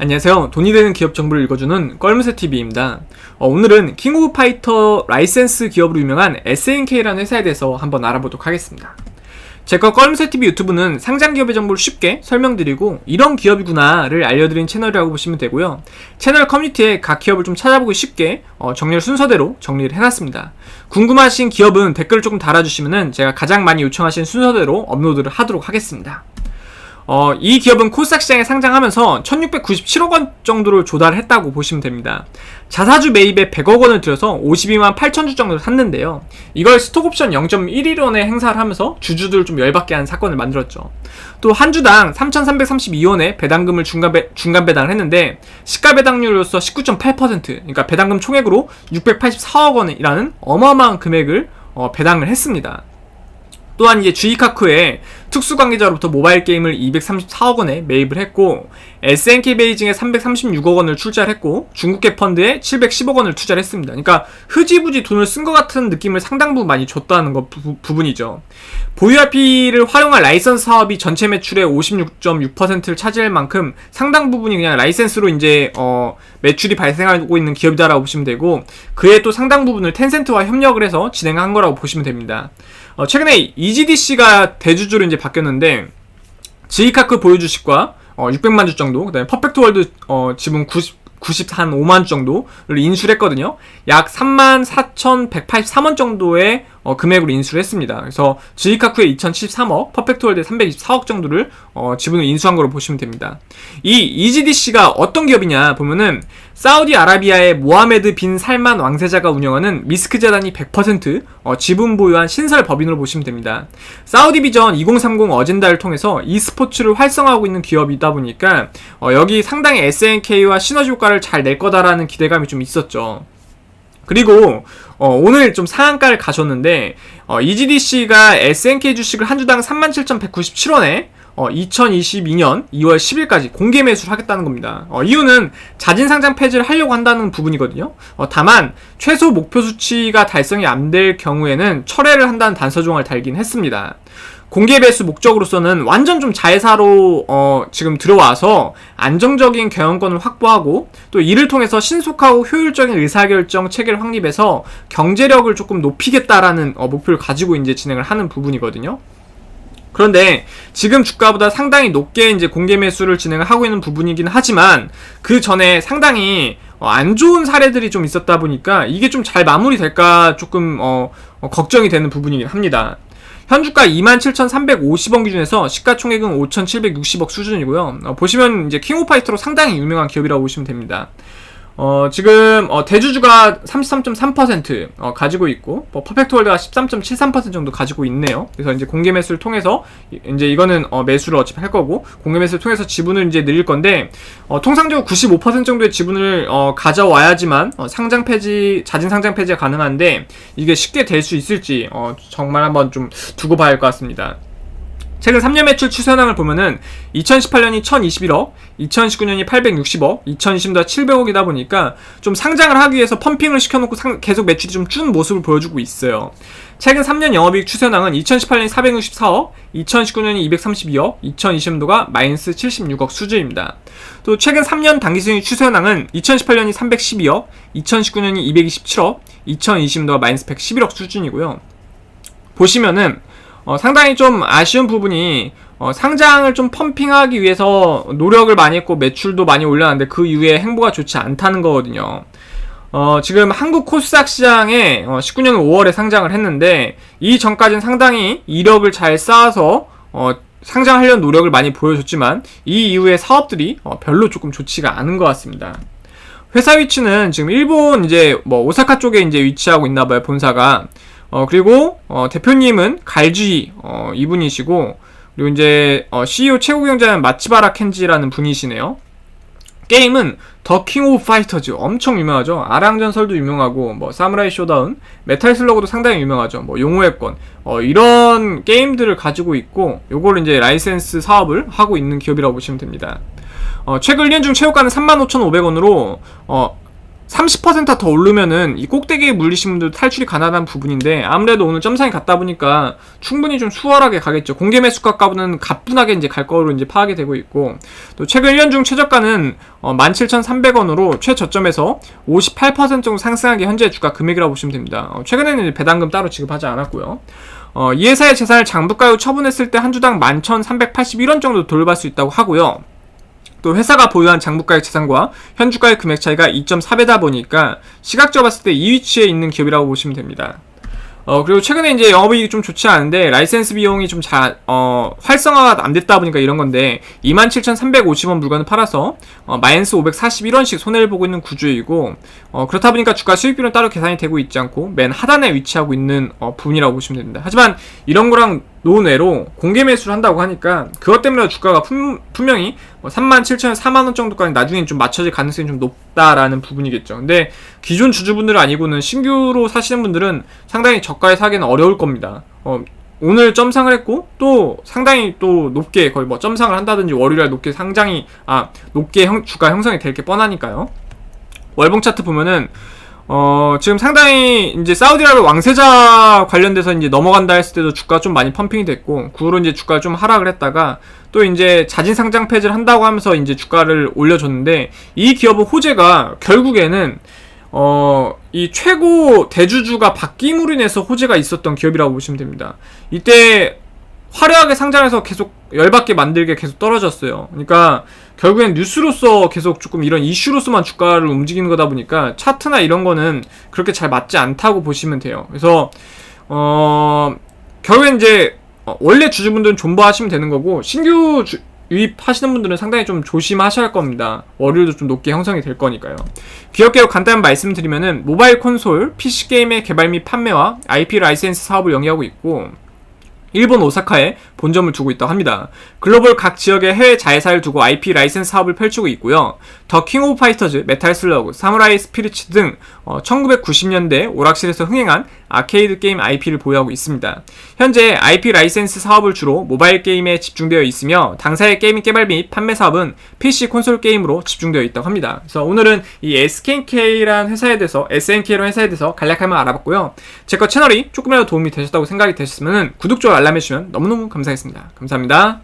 안녕하세요. 돈이 되는 기업 정보를 읽어주는 껄무새TV입니다. 오늘은 킹 오브 파이터 라이센스 기업으로 유명한 SNK라는 회사에 대해서 한번 알아보도록 하겠습니다. 제가 껄무새TV 유튜브는 상장 기업의 정보를 쉽게 설명드리고 이런 기업이구나를 알려드리는 채널이라고 보시면 되고요. 채널 커뮤니티에 각 기업을 좀 찾아보기 쉽게 정렬 순서대로 정리를 해놨습니다. 궁금하신 기업은 댓글을 조금 달아주시면 제가 가장 많이 요청하신 순서대로 업로드를 하도록 하겠습니다. 이 기업은 코스닥 시장에 상장하면서 1697억 원 정도를 조달했다고 보시면 됩니다. 자사주 매입에 100억 원을 들여서 52만 8천 주 정도를 샀는데요. 이걸 스톡옵션 0.11원에 행사를 하면서 주주들을 좀 열받게 한 사건을 만들었죠. 또 한 주당 3,332원의 배당금을 중간 배당을 했는데 시가 배당률로서 19.8%, 그러니까 배당금 총액으로 684억 원이라는 어마어마한 금액을 배당을 했습니다. 또한 이제 주이카쿠에 특수관계자로부터 모바일 게임을 234억 원에 매입을 했고, SNK 베이징에 336억 원을 출자를 했고, 중국계 펀드에 710억 원을 투자를 했습니다. 그러니까 흐지부지 돈을 쓴 것 같은 느낌을 상당 부분 많이 줬다는 부분이죠. 보유 IP를 활용한 라이선스 사업이 전체 매출의 56.6%를 차지할 만큼 상당 부분이 그냥 라이센스로 이제 매출이 발생하고 있는 기업이다라고 보시면 되고, 그에 또 상당 부분을 텐센트와 협력을 해서 진행한 거라고 보시면 됩니다. 최근에 EGDC가 대주주로 이제 바뀌었는데, 지이카크 보유 주식과 600만 주 정도, 그 다음에 퍼펙트월드 지분 95만 주 정도를 인수를 했거든요. 약 34,183원 정도의 금액으로 인수를 했습니다. 그래서 지이카쿠의 2,073억, 퍼펙트월드의 324억 정도를 지분을 인수한 거로 보시면 됩니다. 이 EGDC가 어떤 기업이냐 보면은 사우디아라비아의 모하메드 빈 살만 왕세자가 운영하는 미스크 재단이 100% 지분 보유한 신설 법인으로 보시면 됩니다. 사우디 비전 2030 어젠다를 통해서 e스포츠를 활성화하고 있는 기업이다 보니까 여기 상당히 SNK와 시너지 효과를 잘 낼 거다라는 기대감이 좀 있었죠. 그리고 오늘 좀 상한가를 가셨는데 EGDC가 SNK 주식을 한 주당 37,197원에 2022년 2월 10일까지 공개 매수를 하겠다는 겁니다. 이유는 자진 상장 폐지를 하려고 한다는 부분이거든요. 다만 최소 목표 수치가 달성이 안 될 경우에는 철회를 한다는 단서 조항을 달긴 했습니다. 공개 매수 목적으로서는 완전 좀 자회사로 지금 들어와서 안정적인 경영권을 확보하고 또 이를 통해서 신속하고 효율적인 의사결정 체계를 확립해서 경제력을 조금 높이겠다라는 목표를 가지고 이제 진행을 하는 부분이거든요. 그런데 지금 주가보다 상당히 높게 이제 공개 매수를 진행을 하고 있는 부분이긴 하지만 그 전에 상당히 안 좋은 사례들이 좀 있었다 보니까 이게 좀 잘 마무리될까 조금 걱정이 되는 부분이긴 합니다. 현주가 27,350원 기준에서 시가총액은 5,760억 수준이고요. 보시면 이제 킹 오브 파이터로 상당히 유명한 기업이라고 보시면 됩니다. 지금 대주주가 33.3% 가지고 있고 퍼펙트월드가 13.73% 정도 가지고 있네요. 그래서 이제 공개 매수를 통해서 이제 이거는 매수를 어차피 할 거고 공개 매수를 통해서 지분을 이제 늘릴 건데 통상적으로 95% 정도의 지분을 가져와야지만 상장 폐지, 자진 상장 폐지가 가능한데 이게 쉽게 될 수 있을지 정말 한번 좀 두고 봐야 할 것 같습니다. 최근 3년 매출 추세 현황을 보면은 2018년이 1021억, 2019년이 860억, 2020년도 700억이다 보니까 좀 상장을 하기 위해서 펌핑을 시켜놓고 계속 매출이 좀 준 모습을 보여주고 있어요. 최근 3년 영업이익 추세 현황은 2018년이 464억, 2019년이 232억, 2020년도가 마이너스 76억 수준입니다. 또 최근 3년 당기순이익 추세 현황은 2018년이 312억, 2019년이 227억, 2020년도가 마이너스 111억 수준이고요. 보시면은 상당히 좀 아쉬운 부분이 상장을 좀 펌핑하기 위해서 노력을 많이 했고 매출도 많이 올려놨는데 그 이후에 행보가 좋지 않다는 거거든요. 지금 한국 코스닥 시장에 19년 5월에 상장을 했는데 이 전까지는 상당히 이력을 잘 쌓아서 상장하려는 노력을 많이 보여줬지만 이 이후에 사업들이 별로 조금 좋지가 않은 것 같습니다. 회사 위치는 지금 일본 이제 오사카 쪽에 이제 위치하고 있나봐요, 본사가. 그리고 대표님은 갈주이 이분이시고, 그리고 이제 CEO 최고 경자는 마치바라 켄지라는 분이시네요. 게임은 더 킹 오브 파이터즈 엄청 유명하죠. 아랑전설도 유명하고 사무라이 쇼다운, 메탈 슬러그도 상당히 유명하죠. 용호의 권 이런 게임들을 가지고 있고 요거를 이제 라이센스 사업을 하고 있는 기업이라고 보시면 됩니다. 최근 1년 중 최고가는 35,500원으로 30%더 오르면은 이 꼭대기에 물리신 분들 탈출이 가능한 부분인데, 아무래도 오늘 점상이 갔다 보니까 충분히 좀 수월하게 가겠죠. 공개 매수가가보다는 가뿐하게 이제 갈 거로 이제 파악이 되고 있고, 또 최근 1년 중 최저가는 17,300원으로 최저점에서 58% 정도 상승한 게 현재 주가 금액이라고 보시면 됩니다. 최근에는 이제 배당금 따로 지급하지 않았고요. 이 회사의 재산을 장부가 후 처분했을 때 한 주당 11,381원 정도 돌발 수 있다고 하고요. 또 회사가 보유한 장부가의 재산과 현주가의 금액 차이가 2.4배다 보니까 시각적으로 봤을 때 이 위치에 있는 기업이라고 보시면 됩니다. 그리고 최근에 이제 영업이익이 좀 좋지 않은데 라이센스 비용이 좀 활성화가 안 됐다 보니까 이런 건데 27,350원 물건을 팔아서 마이너스 541원씩 손해를 보고 있는 구조이고, 그렇다 보니까 주가 수익비는 따로 계산이 되고 있지 않고 맨 하단에 위치하고 있는 부분이라고 보시면 됩니다. 하지만 이런 거랑 논외로 공개 매수를 한다고 하니까 그것 때문에 주가가 분명히 37,000원, 4만원 정도까지 나중에 좀 맞춰질 가능성이 좀 높다라는 부분이겠죠. 근데 기존 주주분들 아니고는 신규로 사시는 분들은 상당히 저가에 사기는 어려울 겁니다. 오늘 점상을 했고 또 상당히 또 높게 거의 뭐 점상을 한다든지 월요일에 높게 높게 주가 형성이 될 게 뻔하니까요. 월봉 차트 보면은 지금 상당히 이제 사우디아라비아 왕세자 관련돼서 이제 넘어간다 했을 때도 주가 좀 많이 펌핑이 됐고, 그 후로 이제 주가 좀 하락을 했다가 또 이제 자진 상장 폐지를 한다고 하면서 이제 주가를 올려줬는데, 이 기업은 호재가 결국에는 이 최고 대주주가 바뀜으로 인해서 호재가 있었던 기업이라고 보시면 됩니다. 이때 화려하게 상장해서 계속 열받게 만들게 계속 떨어졌어요. 그러니까 결국엔 뉴스로서 계속 조금 이런 이슈로서만 주가를 움직이는 거다 보니까 차트나 이런 거는 그렇게 잘 맞지 않다고 보시면 돼요. 그래서 결국엔 이제 원래 주주분들은 존버하시면 되는 거고, 신규 유입하시는 분들은 상당히 좀 조심하셔야 할 겁니다. 월요일도 좀 높게 형성이 될 거니까요. 기업 개요 간단히 말씀드리면은 모바일 콘솔, PC 게임의 개발 및 판매와 IP 라이센스 사업을 영위하고 있고, 일본 오사카에 본점을 두고 있다고 합니다. 글로벌 각 지역의 해외 자회사를 두고 IP 라이센스 사업을 펼치고 있고요. 더 킹 오브 파이터즈, 메탈 슬러그, 사무라이 스피리츠 등 1990년대 오락실에서 흥행한 아케이드 게임 IP를 보유하고 있습니다. 현재 IP 라이센스 사업을 주로 모바일 게임에 집중되어 있으며 당사의 게임 개발 및 판매 사업은 PC 콘솔 게임으로 집중되어 있다고 합니다. 그래서 오늘은 이 SNK라는 회사에 대해서 간략하게 알아봤고요. 제 거 채널이 조금이라도 도움이 되셨다고 생각이 되셨으면 구독, 좋아요, 알람 해주시면 너무너무 감사하겠습니다. 감사합니다.